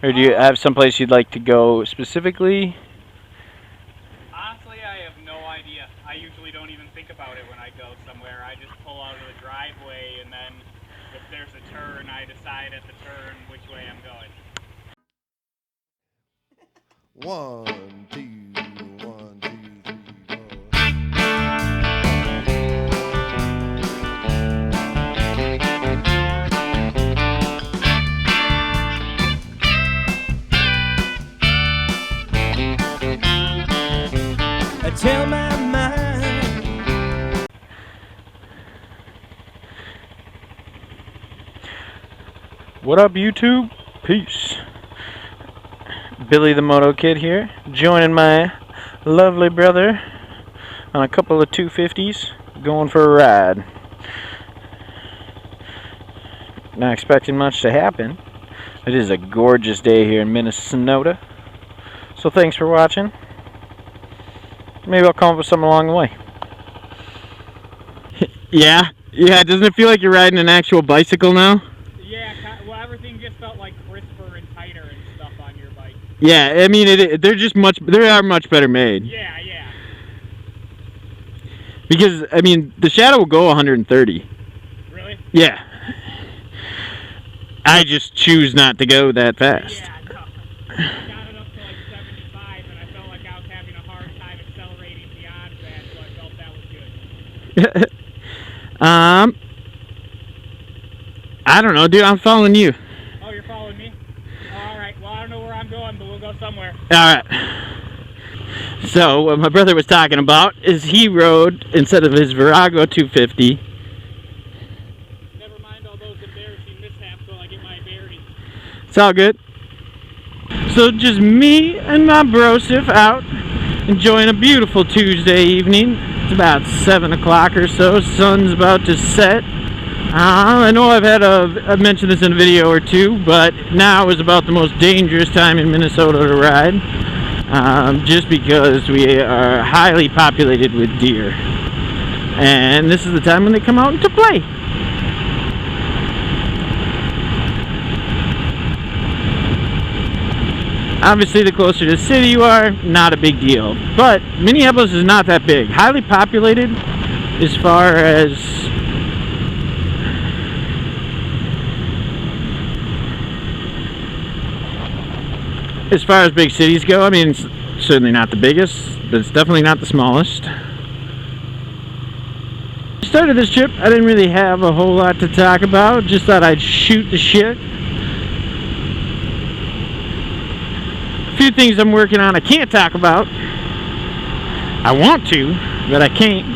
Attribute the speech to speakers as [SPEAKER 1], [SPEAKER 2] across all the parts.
[SPEAKER 1] Or do you have someplace you'd like to go specifically?
[SPEAKER 2] Honestly, I have no idea. I usually don't even think about it when I go somewhere. I just pull out of the driveway, and then if there's a turn, I decide at the turn which way I'm going.
[SPEAKER 3] 1, 2, 1, 2, 3, 4.
[SPEAKER 4] I tell my mind.
[SPEAKER 1] What up, YouTube? Peace. Billy the Moto Kid here, joining my lovely brother on a couple of 250s, going for a ride. Not expecting much to happen. It is a gorgeous day here in Minnesota. So thanks for watching. Maybe I'll come up with something along the way.
[SPEAKER 5] Yeah, doesn't it feel like you're riding an actual bicycle now?
[SPEAKER 2] Yeah, well, everything just felt like crisper and tighter and stuff on your bike.
[SPEAKER 5] Yeah, I mean, they are much better made.
[SPEAKER 2] Yeah, yeah.
[SPEAKER 5] Because, I mean, the Shadow will go 130.
[SPEAKER 2] Really?
[SPEAKER 5] Yeah. I just choose not to go that fast.
[SPEAKER 2] Yeah, no. I got it up to like 75, and I felt like I was having a hard time accelerating beyond that, so I felt that was good.
[SPEAKER 5] I don't know, dude. I'm following you.
[SPEAKER 2] Oh, you're following me? All right. Well, I don't know where I'm going, but we'll go somewhere.
[SPEAKER 5] All right. So, what my brother was talking about is he rode, instead of his Virago 250.
[SPEAKER 2] Never mind all those embarrassing mishaps while I get my bearings.
[SPEAKER 5] It's all good. So, just me and my brosif out enjoying a beautiful Tuesday evening. It's about 7 o'clock or so. Sun's about to set. I know I've mentioned this in a video or two, but now is about the most dangerous time in Minnesota to ride, just because we are highly populated with deer, and this is the time when they come out to play. Obviously, the closer to the city you are, not a big deal, but Minneapolis is not that big. Highly populated as far as big cities go. I mean, it's certainly not the biggest, but it's definitely not the smallest. Started this trip, I didn't really have a whole lot to talk about. Just thought I'd shoot the shit. A few things I'm working on I can't talk about. I want to, but I can't.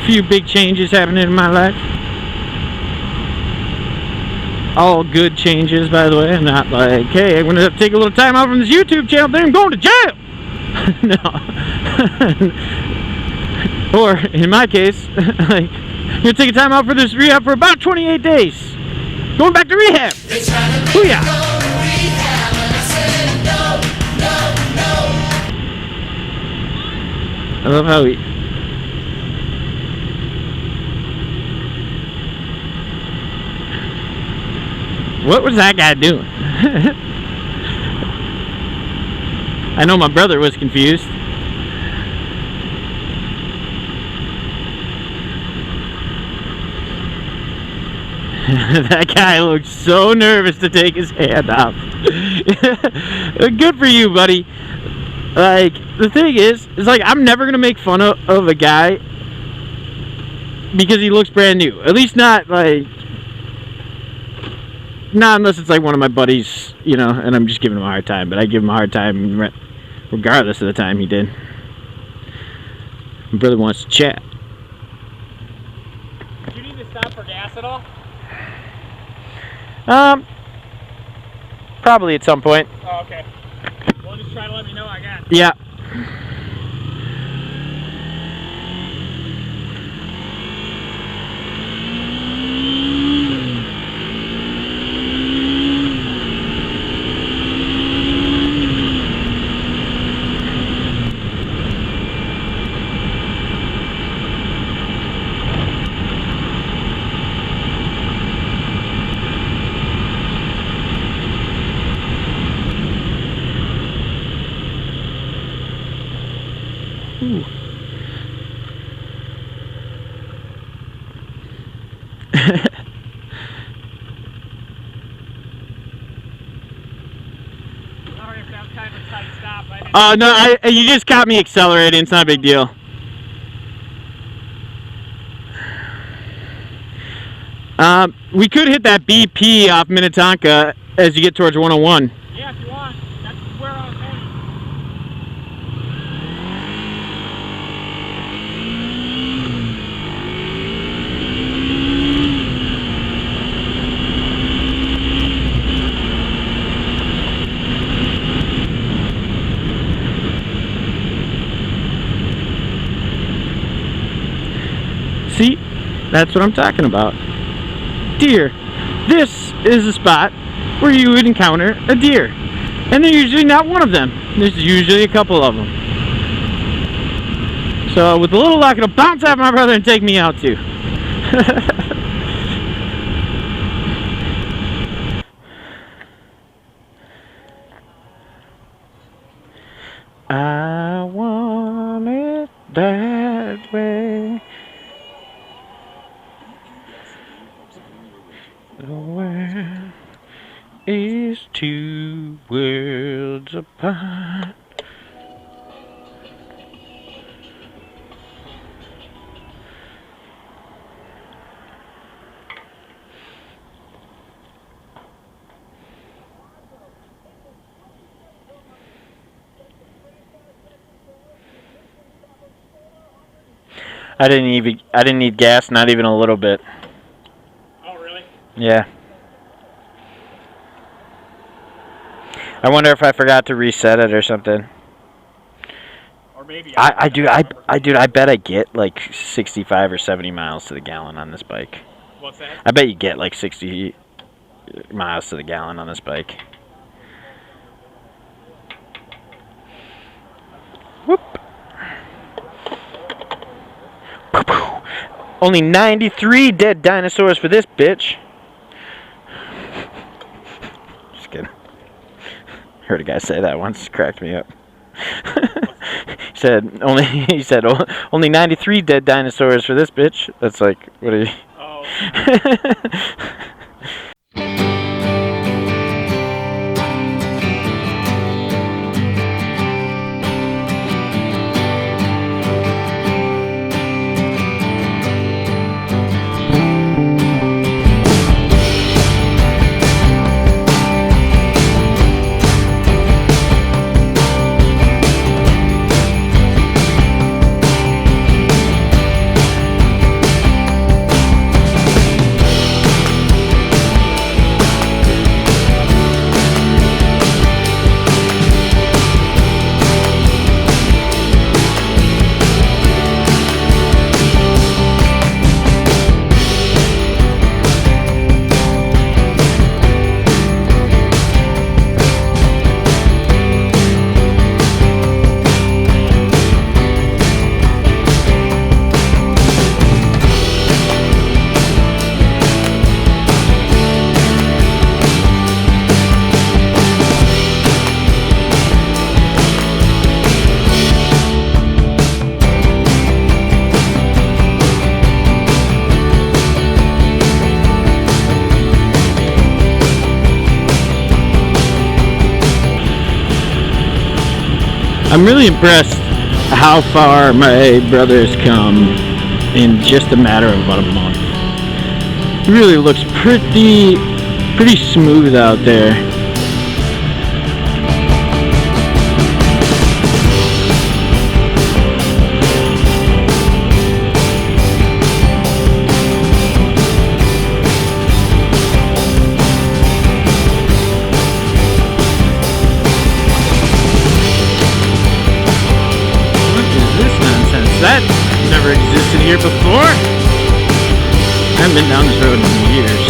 [SPEAKER 5] A few big changes happening in my life. All good changes, by the way. Not like, hey, I'm going to take a little time out from this YouTube channel, then I'm going to jail. No. Or, in my case, like, I'm going to take a time out for this rehab for about 28 days. Going back to rehab. Booyah. I love how he... What was that guy doing? I know my brother was confused. That guy looked so nervous to take his hand off. Good for you, buddy. Like, the thing is like, I'm never gonna make fun of a guy because he looks brand new. At least not like... Not unless it's like one of my buddies, you know, and I'm just giving him a hard time. But I give him a hard time regardless of the time he did. My brother wants to chat.
[SPEAKER 2] Do you need to stop for gas at all?
[SPEAKER 1] Probably at some point.
[SPEAKER 2] Oh, okay. Well, just try to let me know, I guess.
[SPEAKER 5] Yeah. Ooh.
[SPEAKER 2] Sorry if that was kind of a tight stop. I didn't
[SPEAKER 5] No, you just caught me accelerating. It's not a big deal. We could hit that BP off Minnetonka as you get towards 101.
[SPEAKER 2] Yeah, if you want. That's where I was heading.
[SPEAKER 5] See? That's what I'm talking about. Deer. This is a spot where you would encounter a deer. And they're usually not one of them. There's usually a couple of them. So with a little luck, it'll bounce off my brother and take me out too. I want it that way. The world is two worlds apart. I didn't need gas, not even a little bit.
[SPEAKER 2] Oh, really?
[SPEAKER 5] Yeah. I wonder if I forgot to reset it or something.
[SPEAKER 2] Or maybe
[SPEAKER 5] I bet I get like 65 or 70 miles to the gallon on this bike.
[SPEAKER 2] What's that?
[SPEAKER 5] I bet you get like 60 miles to the gallon on this bike. Whoop. Only 93 dead dinosaurs for this bitch. Just kidding. Heard a guy say that once, cracked me up. He said only 93 dead dinosaurs for this bitch. That's like, what are you?
[SPEAKER 2] Oh.
[SPEAKER 5] I'm really impressed how far my brother's come in just a matter of about a month. It really looks pretty smooth out there. That never existed here before. I haven't been down this road in years.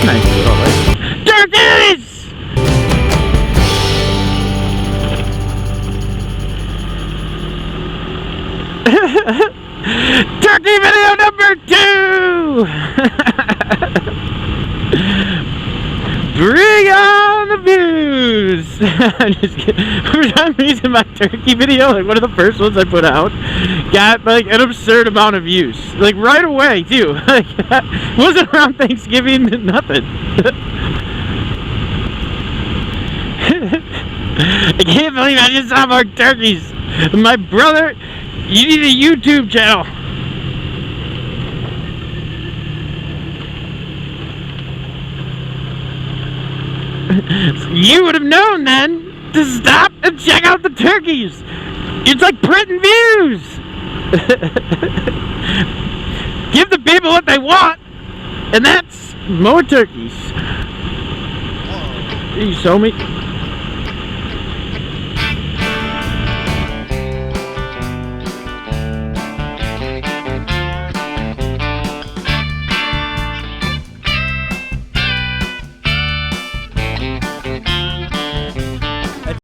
[SPEAKER 5] Nice little lake. Turkeys! Turkey video number 2! Bring on the views! I'm just kidding. For some reason, my turkey video, like one of the first ones I put out, got like an absurd amount of views. Like right away, too. Like, wasn't around Thanksgiving, nothing. I can't believe I just saw more turkeys. My brother, you need a YouTube channel. You would have known then to stop and check out the turkeys. It's like printing views. Give the people what they want, and that's more turkeys. You show me.